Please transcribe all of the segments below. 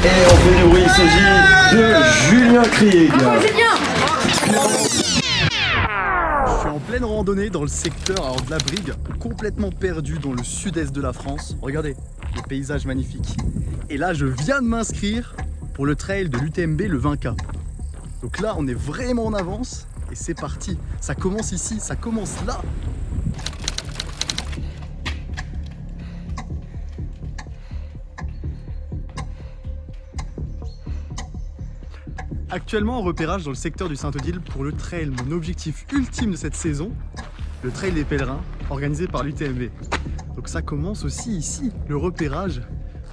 Et on fait du bruit, il s'agit de Julien Krieg. Bravo Julien! Je suis en pleine randonnée dans le secteur de la Brigue, complètement perdu dans le sud-est de la France. Regardez, les paysages magnifiques. Et là, je viens de m'inscrire pour le trail de l'UTMB, le 20K. Donc là, on est vraiment en avance et c'est parti. Ça commence ici, ça commence là. Actuellement en repérage dans le secteur du Saint-Odile pour le trail, mon objectif ultime de cette saison, le trail des pèlerins organisé par l'UTMB. Donc ça commence aussi ici, le repérage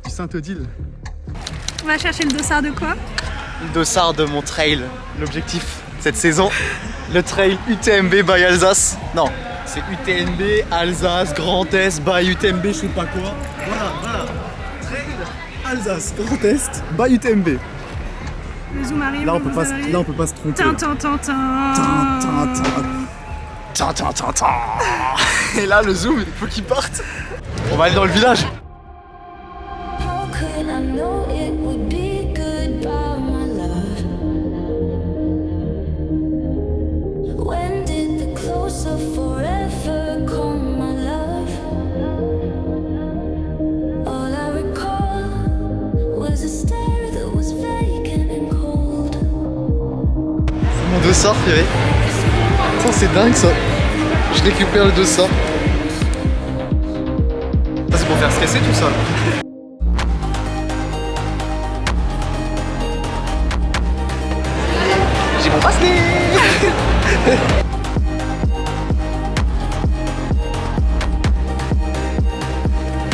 du Saint-Odile. On va chercher le dossard de quoi? Le dossard de mon trail, l'objectif cette saison, le trail UTMB by Alsace. Non, c'est UTMB, Alsace, Grand Est, by UTMB, je sais pas quoi. Voilà. Trail, Alsace, Grand Est, by UTMB. Le zoom arrive. Là on peut pas se tromper. Et là le zoom, il faut qu'il parte. On va aller dans le village. How could I know it would be goodbye, my love? When did the close of forever come, my love? All I recall was a stare that was vacant and cold. C'est mon dossard, Ferré. Ça c'est dingue ça. Je récupère le dossard. Ça c'est pour faire se casser tout ça. J'ai mon bracelet.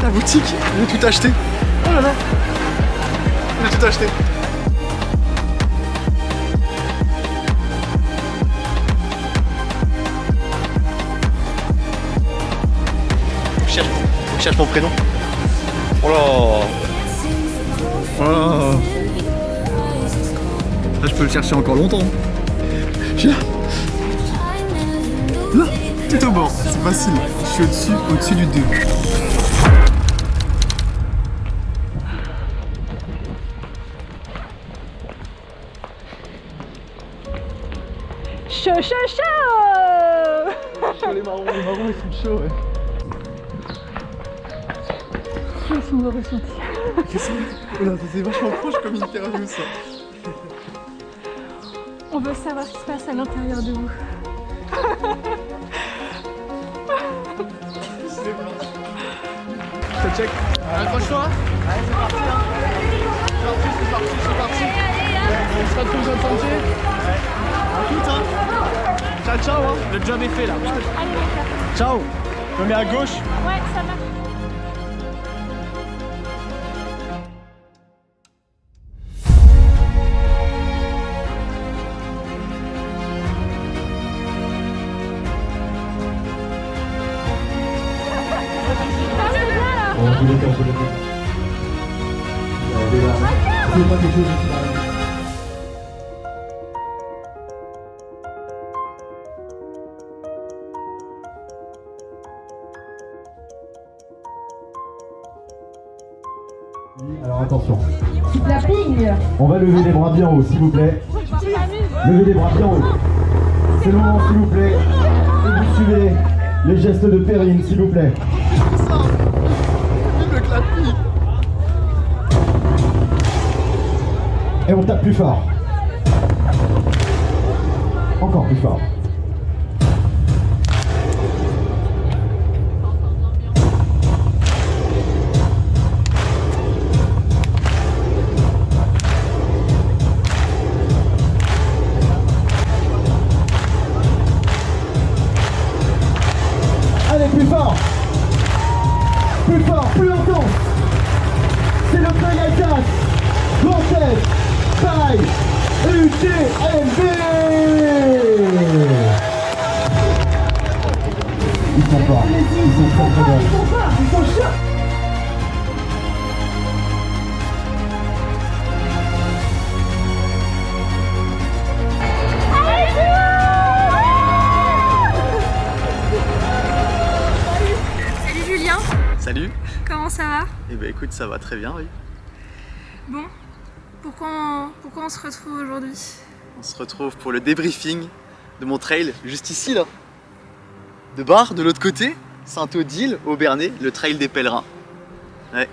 La boutique, j'ai tout acheté. Oh là là. J'ai tout acheté. Je cherche mon prénom. Oh là. Oh. Là, je peux le chercher encore longtemps. Là, tout au bord, c'est facile. Je suis au-dessus du 2. Chaud, chaud, chaud! Les marrons ils sont chauds, ouais. Qu'est-ce qu'on va ressentir? Oh là, c'est vachement proche comme interview ça. On veut savoir ce qui se passe à l'intérieur de vous. Ça check. Accroche-toi. Allez, c'est parti hein. C'est parti. On se retrouve dans le sentier. À tout hein. Ciao hein. Le job est fait là. Ciao. Je me mets à gauche. Ouais, ça marche. Alors attention, La pigne. on va lever les bras bien haut s'il vous plaît. Levez les bras bien haut. C'est le moment s'il vous plaît. Et vous suivez les gestes de Perrine s'il vous plaît. Vive le clapi. Et on tape plus fort. Encore plus fort. Allez, plus fort. Plus fort, plus longtemps. C'est le trail Alsace. Grand Est, taille, UTMB. Ils sont forts. Ils sont très très bons. Ils sont chauds. Salut Julien. Salut. Comment ça va? Eh ben écoute, ça va très bien, oui. Bon, Pourquoi on se retrouve aujourd'hui? On se retrouve pour le débriefing de mon trail, juste ici là. De Bar, de l'autre côté, Saint-Odile, Aubernais, le trail des pèlerins. Ouais.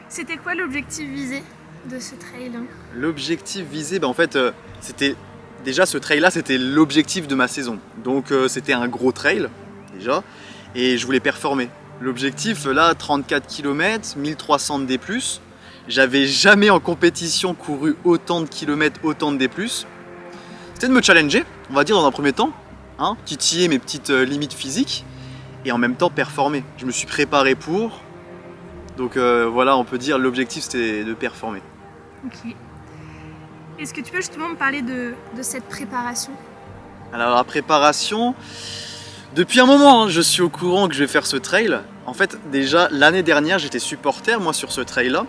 C'était quoi l'objectif visé de ce trail? L'objectif visé, en fait, c'était déjà ce trail là, c'était l'objectif de ma saison. Donc c'était un gros trail déjà, et je voulais performer. L'objectif là, 34 km, 1300 de D+. J'avais jamais en compétition couru autant de kilomètres, autant de D+. C'était de me challenger, on va dire dans un premier temps, hein, titiller mes petites limites physiques, et en même temps performer. Je me suis préparé pour, donc voilà, on peut dire l'objectif c'était de performer. Ok. Est-ce que tu peux justement me parler de cette préparation? Alors la préparation, depuis un moment, hein, je suis au courant que je vais faire ce trail. En fait, déjà l'année dernière, j'étais supporter moi sur ce trail-là.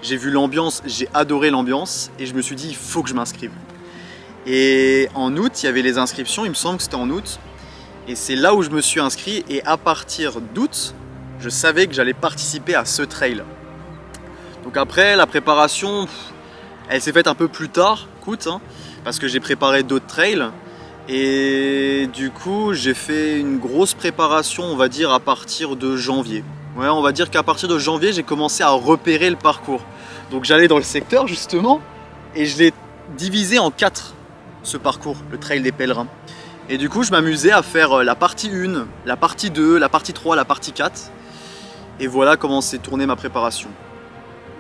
J'ai vu l'ambiance, j'ai adoré l'ambiance et je me suis dit il faut que je m'inscrive. Et en août, il y avait les inscriptions, il me semble que c'était en août. Et c'est là où je me suis inscrit et à partir d'août, je savais que j'allais participer à ce trail. Donc après, la préparation, elle s'est faite un peu plus tard, hein, parce que j'ai préparé d'autres trails. Et du coup, j'ai fait une grosse préparation, on va dire, à partir de janvier. Ouais, on va dire qu'à partir de janvier, j'ai commencé à repérer le parcours. Donc j'allais dans le secteur, justement, et je l'ai divisé en 4, ce parcours, le trail des pèlerins. Et du coup, je m'amusais à faire la partie 1, la partie 2, la partie 3, la partie 4. Et voilà comment s'est tournée ma préparation.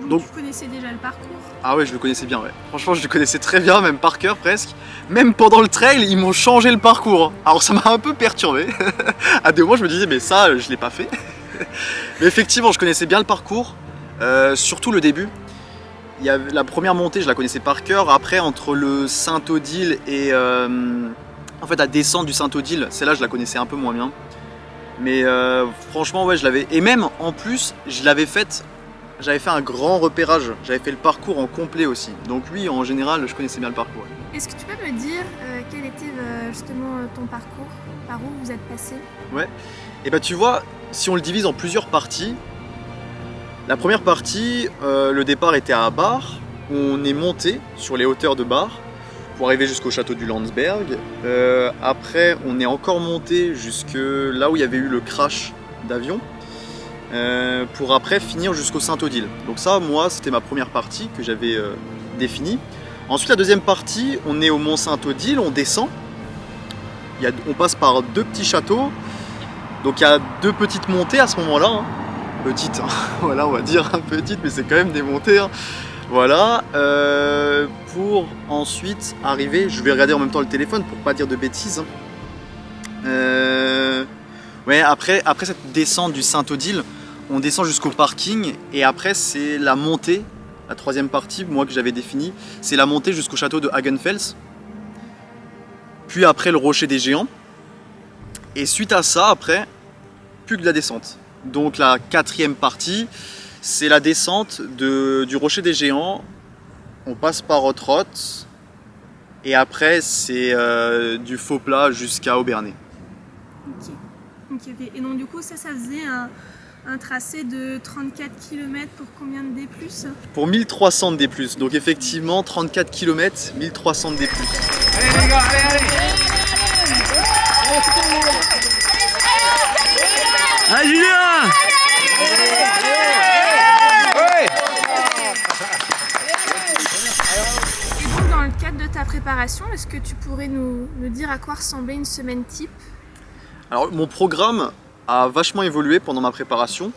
Donc tu connaissais déjà le parcours? Ah ouais, je le connaissais bien, ouais. Franchement, je le connaissais très bien, même par cœur presque. Même pendant le trail, ils m'ont changé le parcours. Alors ça m'a un peu perturbé. À des moments, je me disais, mais ça, je l'ai pas fait. Mais effectivement, je connaissais bien le parcours, surtout le début. Il y a la première montée, je la connaissais par cœur. Après, entre le Saint-Odile et en fait la descente du Saint-Odile, celle-là, je la connaissais un peu moins bien. Mais franchement, ouais, je l'avais. Et même en plus, je l'avais faite. J'avais fait un grand repérage. J'avais fait le parcours en complet aussi. Donc oui, en général, je connaissais bien le parcours. Ouais. Est-ce que tu peux me dire quel était justement ton parcours? Par où vous êtes passé? Ouais. Et bah tu vois, si on le divise en plusieurs parties, la première partie, le départ était à Bar. On est monté sur les hauteurs de Bar pour arriver jusqu'au château du Landsberg. Après, on est encore monté jusque là où il y avait eu le crash d'avion. Pour après finir jusqu'au Saint-Odile. Donc ça, moi, c'était ma première partie que j'avais définie. Ensuite, la deuxième partie, on est au Mont Saint-Odile, on descend. On passe par 2 petits châteaux. Donc il y a 2 petites montées à ce moment-là. Hein. Petites, hein. Voilà, on va dire petites, mais c'est quand même des montées. Hein. Voilà. Pour ensuite arriver, je vais regarder en même temps le téléphone pour pas dire de bêtises. Ouais, après cette descente du Saint-Odile, on descend jusqu'au parking et après c'est la montée, la troisième partie, moi que j'avais définie, c'est la montée jusqu'au château de Hagenfels. Puis après le rocher des géants. Et suite à ça, après, plus que de la descente. Donc la 4e partie, c'est la descente du rocher des géants. On passe par Rotrot et après c'est du faux plat jusqu'à Aubernais. Ok. Et donc du coup ça faisait un tracé de 34 km pour combien de D+? Pour 1300 de D+. Donc effectivement 34 km, 1300 de D+. Allez les gars, allez. Allez Julien! Et donc dans le cadre de ta préparation, est-ce que tu pourrais nous dire à quoi ressemblait une semaine type? Alors mon programme a vachement évolué pendant ma préparation,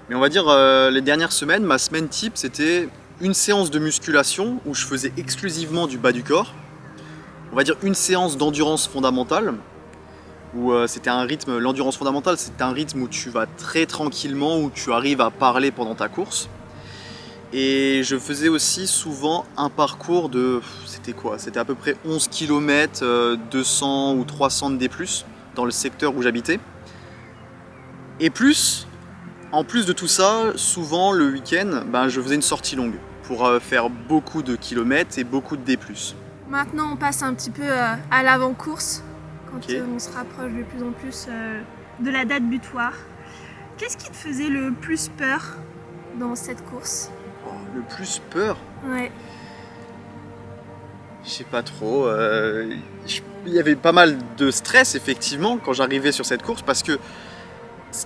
mais on va dire les dernières semaines, ma semaine type c'était une séance de musculation où je faisais exclusivement du bas du corps, on va dire une séance d'endurance fondamentale, où c'était un rythme, l'endurance fondamentale c'est un rythme où tu vas très tranquillement, où tu arrives à parler pendant ta course. Et je faisais aussi souvent un parcours de, c'était quoi? C'était à peu près 11 km, 200 ou 300 de D+, dans le secteur où j'habitais. Et plus, en plus de tout ça, souvent le week-end, je faisais une sortie longue pour faire beaucoup de kilomètres et beaucoup de D+. Maintenant on passe un petit peu à l'avant-course, quand Okay. on se rapproche de plus en plus de la date butoir. Qu'est-ce qui te faisait le plus peur dans cette course? Le plus peur, Ouais. je sais pas trop. Il y avait pas mal de stress effectivement quand j'arrivais sur cette course parce que,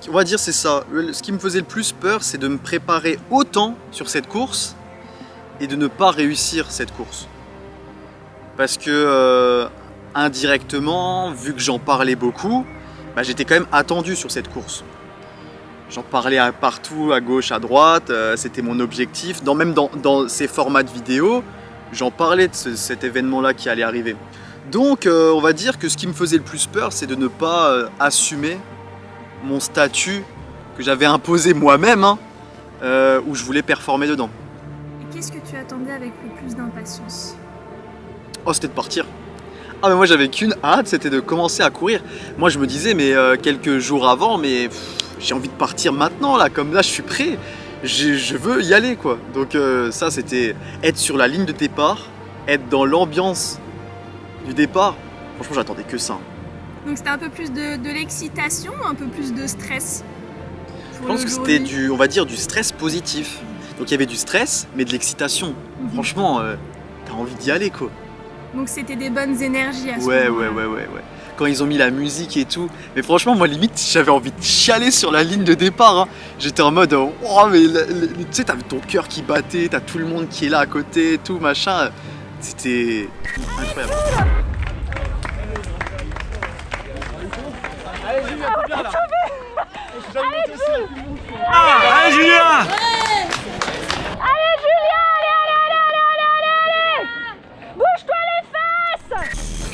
on va dire c'est ça, ce qui me faisait le plus peur c'est de me préparer autant sur cette course et de ne pas réussir cette course. Parce que indirectement, vu que j'en parlais beaucoup, bah, j'étais quand même attendu sur cette course. J'en parlais partout, à gauche, à droite, c'était mon objectif. Même dans ces formats de vidéo, j'en parlais de cet événement-là qui allait arriver. Donc on va dire que ce qui me faisait le plus peur, c'est de ne pas assumer mon statut que j'avais imposé moi-même, hein, où je voulais performer dedans. Et qu'est-ce que tu attendais avec le plus d'impatience? Oh, c'était de partir. Ah mais moi j'avais qu'une hâte, c'était de commencer à courir. Moi je me disais mais quelques jours avant, mais j'ai envie de partir maintenant là, comme là je suis prêt. Je veux y aller quoi. Donc ça c'était être sur la ligne de départ, être dans l'ambiance du départ. Franchement j'attendais que ça. Donc c'était un peu plus de l'excitation, un peu plus de stress? Je pense que c'était on va dire du stress positif. Donc il y avait du stress mais de l'excitation. Franchement t'as envie d'y aller quoi. Donc c'était des bonnes énergies à ce Ouais. moment-là. Quand ils ont mis la musique et tout. Mais franchement, moi limite, j'avais envie de chialer sur la ligne de départ. Hein. J'étais en mode, oh, mais tu sais, t'as ton cœur qui battait, t'as tout le monde qui est là à côté, tout machin. C'était incroyable. Allez Julien!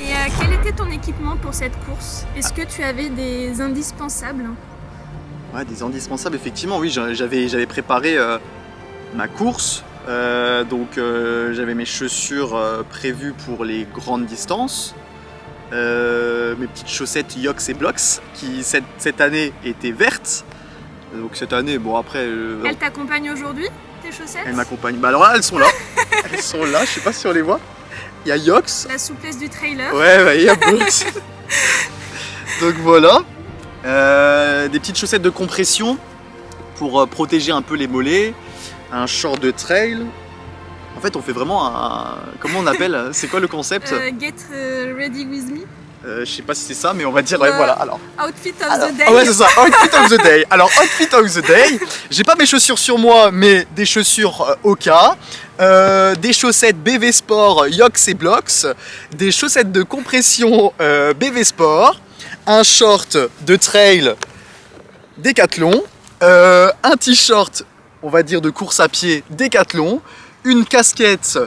Et quel était ton équipement pour cette course? Est-ce que tu avais des indispensables? Ouais, des indispensables, effectivement, oui, j'avais préparé ma course. Donc j'avais mes chaussures prévues pour les grandes distances. Mes petites chaussettes Yox et Blox qui cette année étaient vertes. Donc cette année, bon après... Elles t'accompagnent aujourd'hui, tes chaussettes? Elles m'accompagnent. Bah alors là, elles sont là. Elles sont là, je sais pas si on les voit. Il y a Yox. La souplesse du trailer. Ouais, il y a Blox. Donc voilà. Des petites chaussettes de compression pour protéger un peu les mollets. Un short de trail. En fait, on fait vraiment un... Comment on appelle? C'est quoi le concept? Get ready with me. Je sais pas si c'est ça, mais on va dire, ouais, voilà. Alors, Outfit of the day. ouais, c'est ça, outfit of the day. Alors, outfit of the day, j'ai pas mes chaussures sur moi, mais des chaussures Oka, des chaussettes BV Sport Yox et Blox, des chaussettes de compression BV Sport, un short de trail Decathlon, un t-shirt, on va dire de course à pied Decathlon, une casquette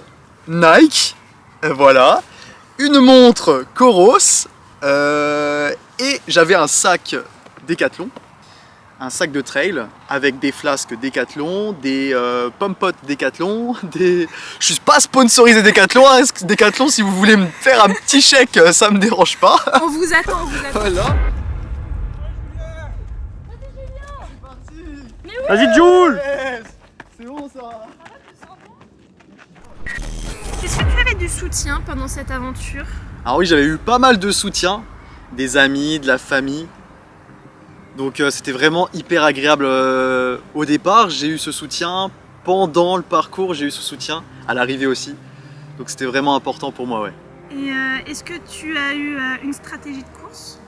Nike, voilà. Une montre Coros et j'avais un sac Decathlon, un sac de trail avec des flasques Decathlon, des pom-potes Decathlon, Je suis pas sponsorisé Decathlon, hein. Decathlon si vous voulez me faire un petit chèque, ça me dérange pas. On vous attend, on vous attend. Voilà. Vas-y Jules! C'est bon ça. Est-ce que tu avais du soutien pendant cette aventure? Alors oui, j'avais eu pas mal de soutien, des amis, de la famille. Donc c'était vraiment hyper agréable au départ. J'ai eu ce soutien pendant le parcours, j'ai eu ce soutien à l'arrivée aussi. Donc c'était vraiment important pour moi, ouais. Et est-ce que tu as eu une stratégie de course?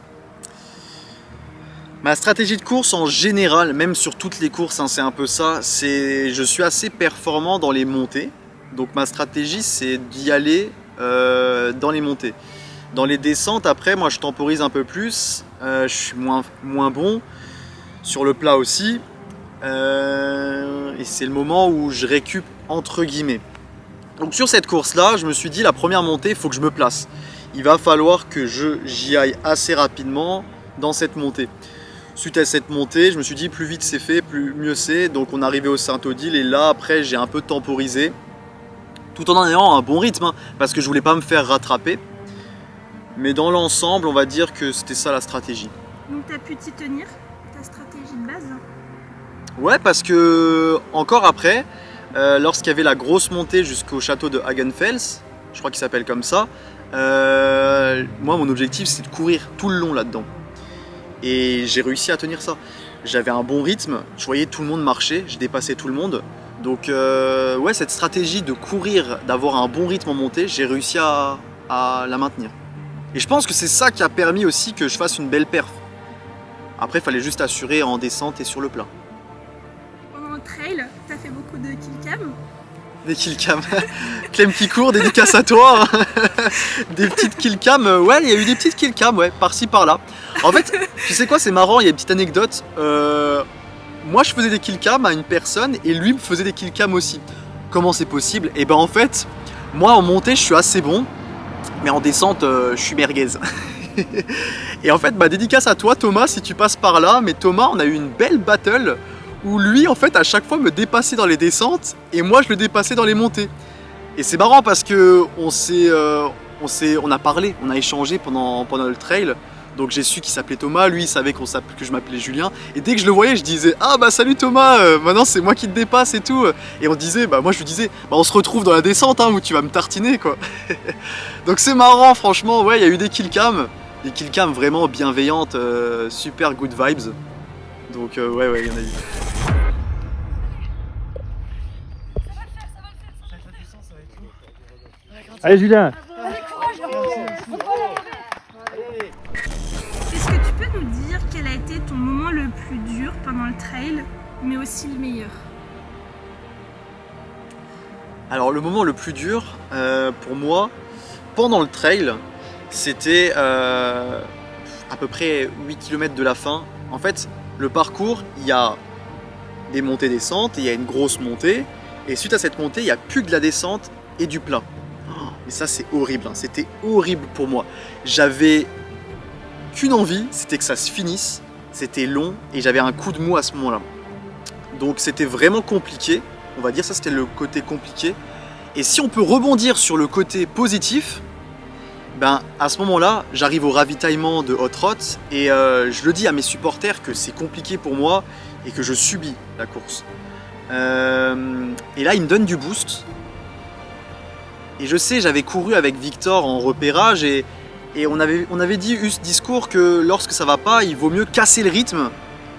Ma stratégie de course en général, même sur toutes les courses, hein, c'est un peu ça. Je suis assez performant dans les montées. Donc ma stratégie c'est d'y aller dans les montées. Dans les descentes après moi je temporise un peu plus, je suis moins bon. Sur le plat aussi. Et c'est le moment où je récup entre guillemets. Donc sur cette course là je me suis dit la première montée il faut que je me place. Il va falloir que j'y aille assez rapidement dans cette montée. Suite à cette montée je me suis dit plus vite c'est fait, mieux c'est. Donc on est arrivé au Saint-Odile et là après j'ai un peu temporisé. Tout en ayant un bon rythme, hein, parce que je voulais pas me faire rattraper. Mais dans l'ensemble, on va dire que c'était ça la stratégie. Donc tu as pu t'y tenir, ta stratégie de base? Ouais, parce que encore après, lorsqu'il y avait la grosse montée jusqu'au château de Hagenfels, je crois qu'il s'appelle comme ça, moi mon objectif c'est de courir tout le long là-dedans. Et j'ai réussi à tenir ça. J'avais un bon rythme, je voyais tout le monde marcher, je dépassais tout le monde. Donc ouais, cette stratégie de courir, d'avoir un bon rythme en montée, j'ai réussi à la maintenir. Et je pense que c'est ça qui a permis aussi que je fasse une belle perf. Après, il fallait juste assurer en descente et sur le plat. Pendant le trail, tu as fait beaucoup de killcam. Des killcams. Clem qui court, dédicace à toi. Des petites killcams. Ouais, il y a eu des petites killcams, ouais, par-ci par-là. En fait, tu sais quoi, c'est marrant, il y a une petite anecdote. Moi, je faisais des killcams à une personne et lui me faisait des killcams aussi. Comment c'est possible? Et ben en fait, moi en montée, je suis assez bon, mais en descente, je suis merguez. Et en fait, bah, dédicace à toi Thomas si tu passes par là. Mais Thomas, on a eu une belle battle où lui en fait à chaque fois me dépassait dans les descentes et moi je le dépassais dans les montées. Et c'est marrant parce que on a parlé, on a échangé pendant le trail. Donc j'ai su qu'il s'appelait Thomas, lui il savait que je m'appelais Julien. Et dès que je le voyais, je disais ah bah salut Thomas, maintenant c'est moi qui te dépasse et tout. Et on disait, bah moi je lui disais, bah on se retrouve dans la descente hein, où tu vas me tartiner quoi. Donc c'est marrant franchement, ouais il y a eu des killcams vraiment bienveillantes, super good vibes. Donc ouais il y en a eu. Allez Julien. Est-ce que tu peux nous dire quel a été ton moment le plus dur pendant le trail, mais aussi le meilleur? Alors le moment le plus dur pour moi pendant le trail, c'était à peu près 8 km de la fin. En fait, le parcours, il y a des montées-descentes, il y a une grosse montée, et suite à cette montée, il n'y a plus que de la descente et du plat. Et ça c'est horrible, hein. C'était horrible pour moi. J'avais qu'une envie, c'était que ça se finisse. C'était long et j'avais un coup de mou à ce moment-là. Donc c'était vraiment compliqué, on va dire ça c'était le côté compliqué. Et si on peut rebondir sur le côté positif, ben à ce moment-là, j'arrive au ravitaillement de Hot Rod et je le dis à mes supporters que c'est compliqué pour moi et que je subis la course. Et là, ils me donnent du boost. Et je sais, j'avais couru avec Victor en repérage et on avait dit eu ce discours que lorsque ça va pas, il vaut mieux casser le rythme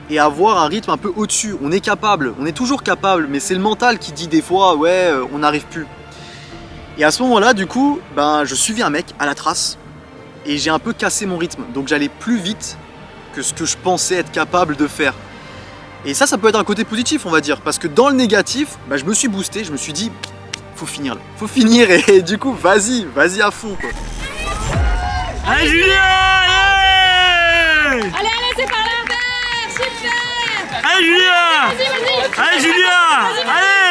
et avoir un rythme un peu au-dessus. On est capable, on est toujours capable, mais c'est le mental qui dit des fois ouais, on n'arrive plus. Et à ce moment-là, du coup, ben, je suivais un mec à la trace et j'ai un peu cassé mon rythme. Donc j'allais plus vite que ce que je pensais être capable de faire. Et ça peut être un côté positif, on va dire, parce que dans le négatif, ben, je me suis boosté, je me suis dit faut finir là, faut finir et du coup vas-y à fond quoi. Allez Julien, allez. Allez, c'est par là. Super. Allez Julien. Vas-y. Allez Julien, allez.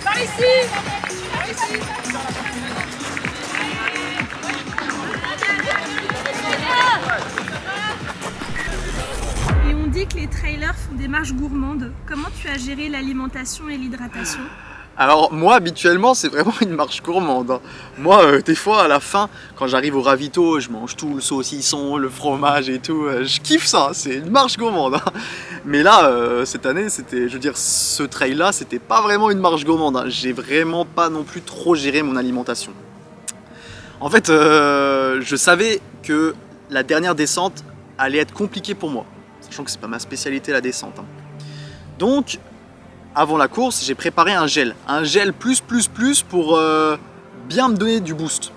Par ici. Par ici. Et on dit que les trailers font des marches gourmandes. Comment tu as géré l'alimentation et l'hydratation? Alors moi habituellement c'est vraiment une marche gourmande hein. Moi des fois à la fin quand j'arrive au ravito je mange tout, le saucisson, le fromage et tout, je kiffe ça, c'est une marche gourmande hein. Mais là cette année c'était, je veux dire ce trail là c'était pas vraiment une marche gourmande hein. J'ai vraiment pas non plus trop géré mon alimentation. En fait je savais que la dernière descente allait être compliquée pour moi, sachant que c'est pas ma spécialité la descente hein. Donc avant la course, j'ai préparé un gel plus pour bien me donner du boost.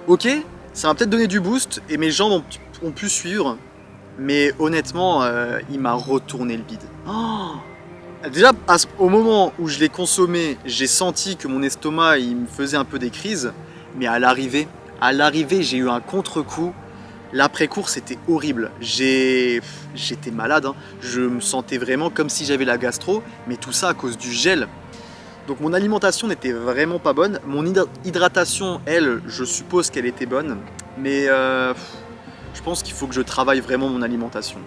Ok, ça m'a peut-être donné du boost et mes jambes ont pu suivre, mais honnêtement, il m'a retourné le bide. Oh, déjà, au moment où je l'ai consommé, j'ai senti que mon estomac il me faisait un peu des crises, mais à l'arrivée, j'ai eu un contre-coup. L'après-course c'était horrible, j'étais malade, hein. Je me sentais vraiment comme si j'avais la gastro, mais tout ça à cause du gel. Donc mon alimentation n'était vraiment pas bonne, mon hydratation, elle, je suppose qu'elle était bonne, mais je pense qu'il faut que je travaille vraiment mon alimentation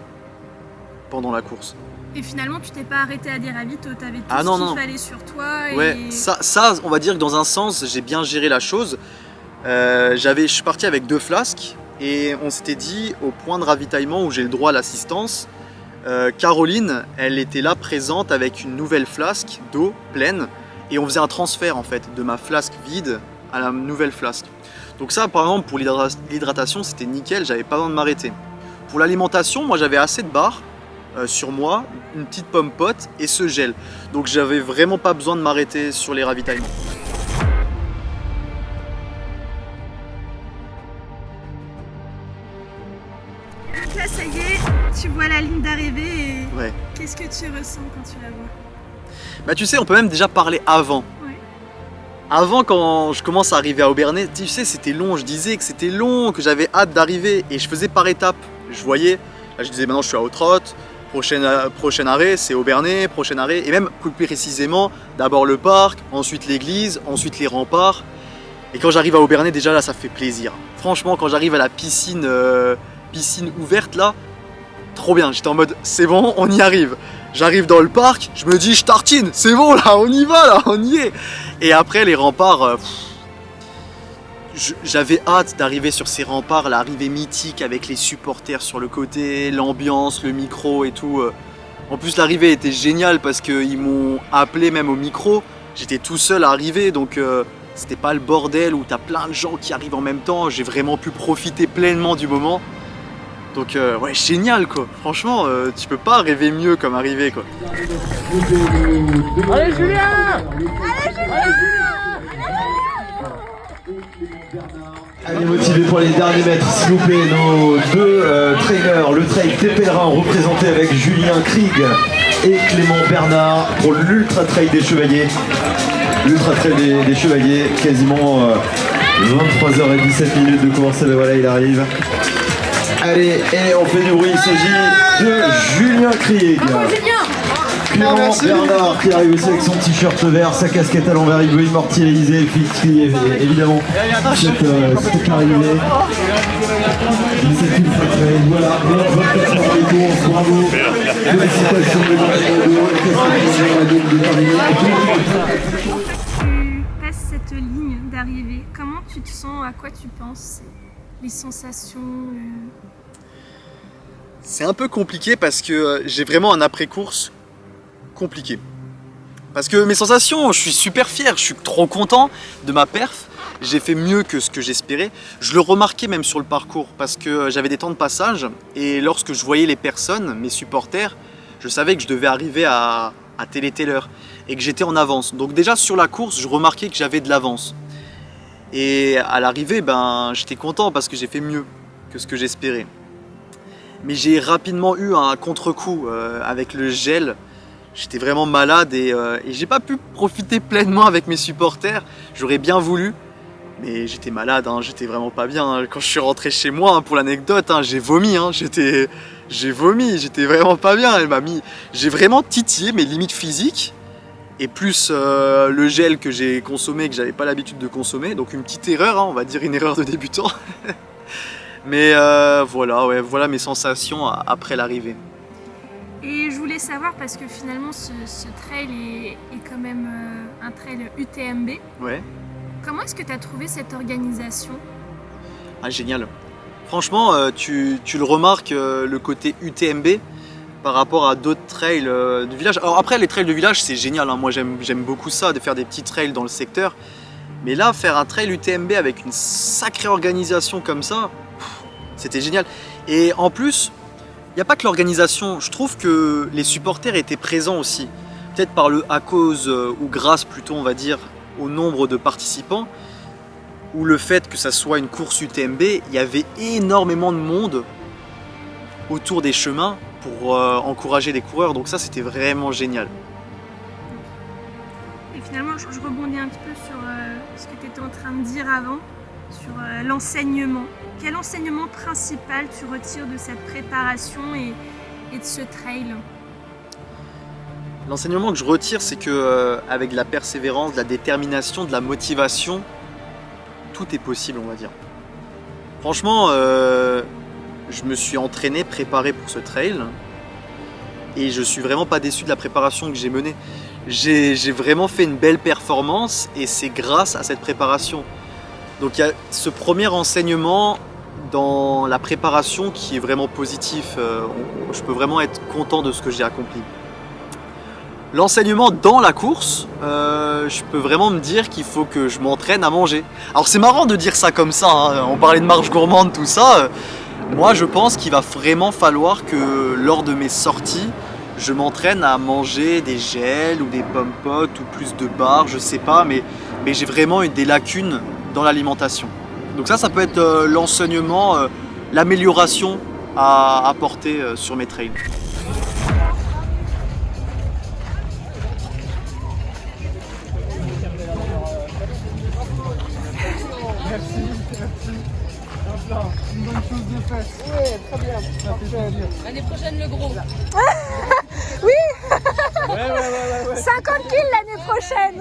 pendant la course. Et finalement tu t'es pas arrêté à des ravitaux, t'avais tout ce qu'il fallait sur toi. Ouais, et... ça on va dire que dans un sens j'ai bien géré la chose. Je suis parti avec 2 flasques. Et on s'était dit, au point de ravitaillement où j'ai le droit à l'assistance, Caroline, elle était là présente avec une nouvelle flasque d'eau pleine. Et on faisait un transfert en fait, de ma flasque vide à la nouvelle flasque. Donc ça, par exemple, pour l'hydratation, c'était nickel, j'avais pas besoin de m'arrêter. Pour l'alimentation, moi j'avais assez de barres sur moi, une petite pomme pote et ce gel. Donc j'avais vraiment pas besoin de m'arrêter sur les ravitaillements. Donc là, ça y est, tu vois la ligne d'arrivée et Ouais. qu'est-ce que tu ressens quand tu la vois? Bah tu sais, on peut même déjà parler avant. Ouais. Avant, quand je commence à arriver à Obernai, tu sais, c'était long, je disais que c'était long, que j'avais hâte d'arriver et je faisais par étapes. Je voyais, là je disais maintenant je suis à Hautrotte, prochain arrêt c'est Obernai, prochain arrêt, et même plus précisément, d'abord le parc, ensuite l'église, ensuite les remparts. Et quand j'arrive à Obernai, déjà là ça fait plaisir. Franchement, quand j'arrive à la piscine, piscine ouverte là, trop bien, j'étais en mode c'est bon, on y arrive. J'arrive dans le parc, je me dis je tartine, c'est bon là, on y va là, on y est. Et après les remparts, j'avais hâte d'arriver sur ces remparts, l'arrivée mythique avec les supporters sur le côté, l'ambiance, le micro et tout. En plus l'arrivée était géniale parce qu'ils m'ont appelé même au micro, j'étais tout seul à arriver donc c'était pas le bordel où t'as plein de gens qui arrivent en même temps, j'ai vraiment pu profiter pleinement du moment. Donc ouais, génial quoi, franchement tu peux pas rêver mieux comme arrivée quoi. Allez Julien! Allez, motivés pour les derniers mètres, s'il vous plaît, nos deux trailers, le trail des pèlerins représenté avec Julien Krieg et Clément Bernard pour l'Ultra Trail des Chevaliers. L'Ultra Trail des Chevaliers, quasiment 23h17 de commencer, ben voilà, il arrive. Allez, et on fait du bruit, il s'agit de Julien Krieg. Clément Bernard qui arrive aussi avec son t-shirt vert, sa casquette à l'envers, il veut immortaliser évidemment cette arrivée. Voilà, bravo, félicitations Tu passes cette ligne d'arrivée, comment tu te sens, à quoi tu penses, les sensations? C'est un peu compliqué parce que j'ai vraiment un après-course compliqué. Parce que mes sensations, je suis super fier, je suis trop content de ma perf. J'ai fait mieux que ce que j'espérais. Je le remarquais même sur le parcours parce que j'avais des temps de passage et lorsque je voyais les personnes, mes supporters, je savais que je devais arriver à telle heure et que j'étais en avance. Donc déjà sur la course, je remarquais que j'avais de l'avance. Et à l'arrivée, ben, j'étais content parce que j'ai fait mieux que ce que j'espérais. Mais j'ai rapidement eu un contre-coup avec le gel. J'étais vraiment malade et j'ai pas pu profiter pleinement avec mes supporters. J'aurais bien voulu, mais j'étais malade, hein, j'étais vraiment pas bien. Hein. Quand je suis rentré chez moi, hein, pour l'anecdote, hein, j'ai vomi, hein, j'ai vomi, j'étais vraiment pas bien. J'ai vraiment titillé mes limites physiques et plus le gel que j'ai consommé, que j'avais pas l'habitude de consommer. Donc une petite erreur, hein, on va dire une erreur de débutant. Mais voilà, ouais, voilà mes sensations après l'arrivée. Et je voulais savoir, parce que finalement ce trail est quand même un trail UTMB. Ouais. Comment est-ce que tu as trouvé cette organisation? Ah, génial. Franchement, tu le remarques, le côté UTMB par rapport à d'autres trails de village. Alors après, les trails de village, c'est génial. Hein. Moi, j'aime beaucoup ça, de faire des petits trails dans le secteur. Mais là, faire un trail UTMB avec une sacrée organisation comme ça, c'était génial. Et en plus, il n'y a pas que l'organisation, je trouve que les supporters étaient présents aussi. Peut-être à cause, ou grâce plutôt on va dire, au nombre de participants, ou le fait que ça soit une course UTMB, il y avait énormément de monde autour des chemins pour encourager les coureurs, donc ça c'était vraiment génial. Et finalement, je rebondis un petit peu sur ce que tu étais en train de dire avant, sur l'enseignement. Quel enseignement principal tu retires de cette préparation et de ce trail? L'enseignement que je retire, c'est que avec de la persévérance, de la détermination, de la motivation, tout est possible, on va dire. Franchement, je me suis entraîné, préparé pour ce trail et je suis vraiment pas déçu de la préparation que j'ai menée. J'ai vraiment fait une belle performance et c'est grâce à cette préparation. Donc il y a ce premier enseignement dans la préparation qui est vraiment positif. Je peux vraiment être content de ce que j'ai accompli. L'enseignement dans la course, je peux vraiment me dire qu'il faut que je m'entraîne à manger. Alors c'est marrant de dire ça comme ça, hein. On parlait de marche gourmande, tout ça. Moi je pense qu'il va vraiment falloir que lors de mes sorties, je m'entraîne à manger des gels ou des pommes potes ou plus de barres, je sais pas, mais j'ai vraiment eu des lacunes dans l'alimentation. Donc ça peut être l'enseignement, l'amélioration à apporter sur mes trails. Une bonne chose de faite. Oui, très bien. L'année prochaine, le gros. Oui. Ouais. 50 kills l'année prochaine.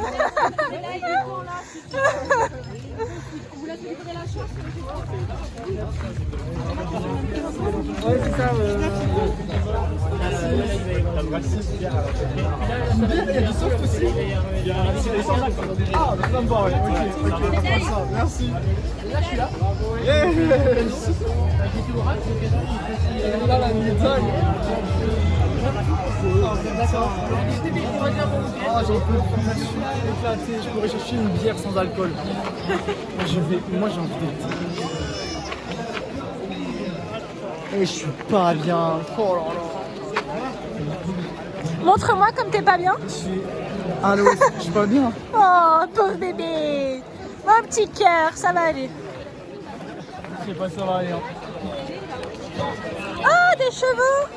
Ouais, c'est ça. Merci. Il y a du soft aussi. Ah, même pas, ouais. Ok, merci. Là, je suis là. Yes. Là, la médaille. Ah, j'en peux plus. Je suis éclaté. Je pourrais chercher une bière sans alcool. Moi, j'ai envie d'être. Et je suis pas bien. Oh là là. Montre-moi comme t'es pas bien. Allô, je suis pas bien. Oh, pauvre bébé. Mon petit cœur, ça va aller. Je sais pas si ça va aller. Oh, des chevaux.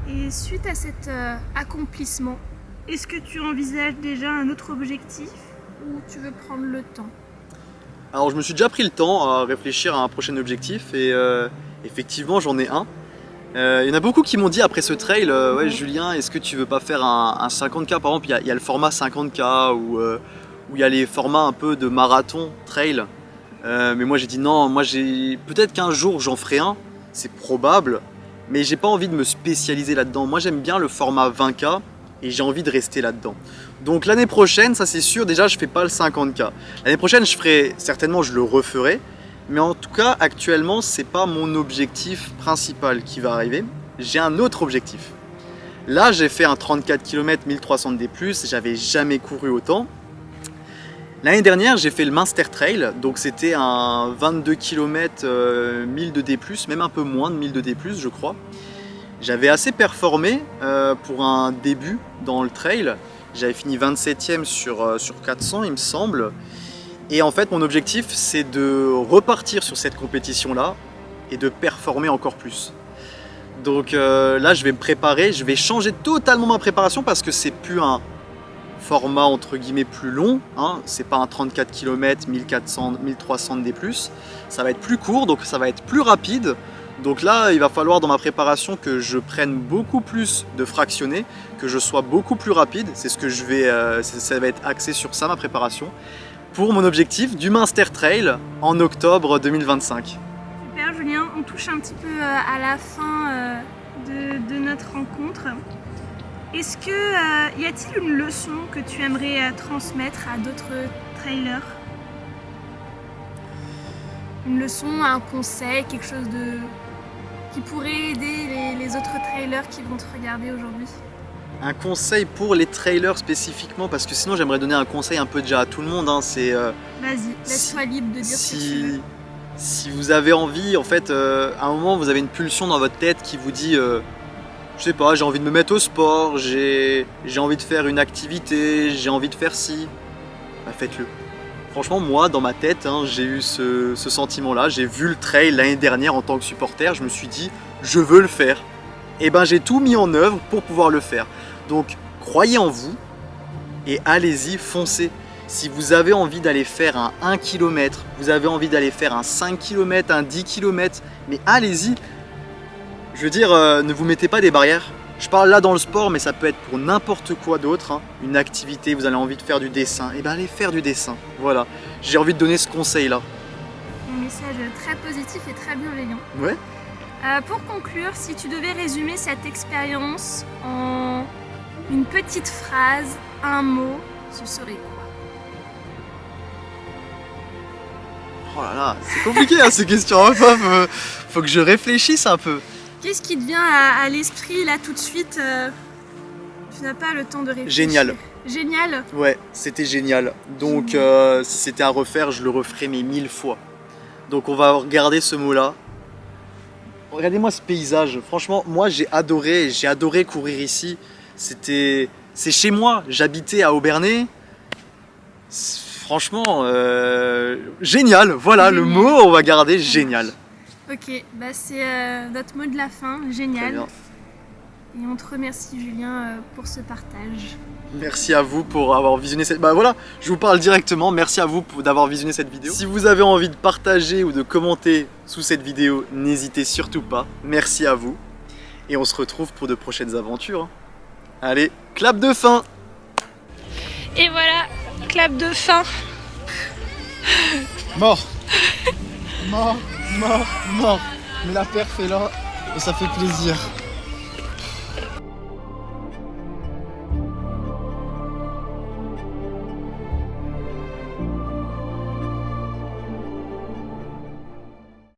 Et suite à cet accomplissement, est-ce que tu envisages déjà un autre objectif ou tu veux prendre le temps? Alors je me suis déjà pris le temps à réfléchir à un prochain objectif et effectivement j'en ai un. Il y en a beaucoup qui m'ont dit après ce trail, ouais Julien, est-ce que tu veux pas faire un 50K? Par exemple, il y a le format 50K où il y a les formats un peu de marathon, trail. Mais moi j'ai dit non, moi peut-être qu'un jour j'en ferai un, c'est probable, mais j'ai pas envie de me spécialiser là-dedans. Moi j'aime bien le format 20K et j'ai envie de rester là-dedans. Donc l'année prochaine, ça c'est sûr, déjà je fais pas le 50K. L'année prochaine je ferai, certainement je le referai, mais en tout cas actuellement c'est pas mon objectif principal qui va arriver. J'ai un autre objectif. Là j'ai fait un 34 km 1300 D+, j'avais jamais couru autant. L'année dernière j'ai fait le Munster Trail, donc c'était un 22 km 1000 de D+, même un peu moins de 1000 de D+, je crois. J'avais assez performé pour un début dans le trail. J'avais fini 27e sur 400 il me semble. Et en fait mon objectif c'est de repartir sur cette compétition là et de performer encore plus. Donc là je vais me préparer, je vais changer totalement ma préparation parce que c'est plus un format entre guillemets plus long, hein. C'est pas un 34 km 1400, 1300 D+, ça va être plus court donc ça va être plus rapide. Donc là, il va falloir dans ma préparation que je prenne beaucoup plus de fractionnés, que je sois beaucoup plus rapide. C'est ce que je vais, ça va être axé sur ça ma préparation pour mon objectif du Munster Trail en octobre 2025. Super Julien, on touche un petit peu à la fin de notre rencontre. Est-ce que y a-t-il une leçon que tu aimerais transmettre à d'autres trailers? Une leçon, un conseil, quelque chose qui pourrait aider les autres trailers qui vont te regarder aujourd'hui? Un conseil pour les trailers spécifiquement, parce que sinon j'aimerais donner un conseil un peu déjà à tout le monde. Hein, vas-y, laisse-toi libre de dire ce que tu veux. Si vous avez envie, en fait, à un moment vous avez une pulsion dans votre tête qui vous dit je sais pas, j'ai envie de me mettre au sport, j'ai envie de faire une activité, j'ai envie de faire ci, bah faites-le. Franchement, moi, dans ma tête, hein, j'ai eu ce sentiment-là. J'ai vu le trail l'année dernière en tant que supporter. Je me suis dit, je veux le faire. Et ben, j'ai tout mis en œuvre pour pouvoir le faire. Donc, croyez en vous et allez-y, foncez. Si vous avez envie d'aller faire un 1 km, vous avez envie d'aller faire un 5 km, un 10 km, mais allez-y. Je veux dire, ne vous mettez pas des barrières. Je parle là dans le sport, mais ça peut être pour n'importe quoi d'autre. Hein. Une activité, vous avez envie de faire du dessin, et bien allez faire du dessin. Voilà, j'ai envie de donner ce conseil-là. Un message très positif et très bienveillant. Ouais. Pour conclure, si tu devais résumer cette expérience en une petite phrase, un mot, ce serait quoi? Oh là là, c'est compliqué hein, ces questions, hein, faut que je réfléchisse un peu. Qu'est-ce qui te vient à l'esprit là tout de suite Tu n'as pas le temps de réfléchir. Génial. Génial. Ouais, c'était génial. Donc si c'était à refaire, je le referais mais 1000 fois. Donc on va regarder ce mot-là. Regardez-moi ce paysage. Franchement, moi j'ai adoré courir ici. C'est chez moi. J'habitais à Aubernais. Franchement, génial. Voilà Génial. le mot. On va garder génial. Ok, bah c'est notre mot de la fin. Très Génial. bien. Et on te remercie Julien pour ce partage. Merci à vous pour avoir visionné cette... Bah voilà, je vous parle directement, merci à vous d'avoir visionné cette vidéo. Si vous avez envie de partager ou de commenter sous cette vidéo, n'hésitez surtout pas. Merci à vous. Et on se retrouve pour de prochaines aventures. Allez, clap de fin! Et voilà, clap de fin. Mort! Mort, mort, mort. Mais la perf est là et ça fait plaisir.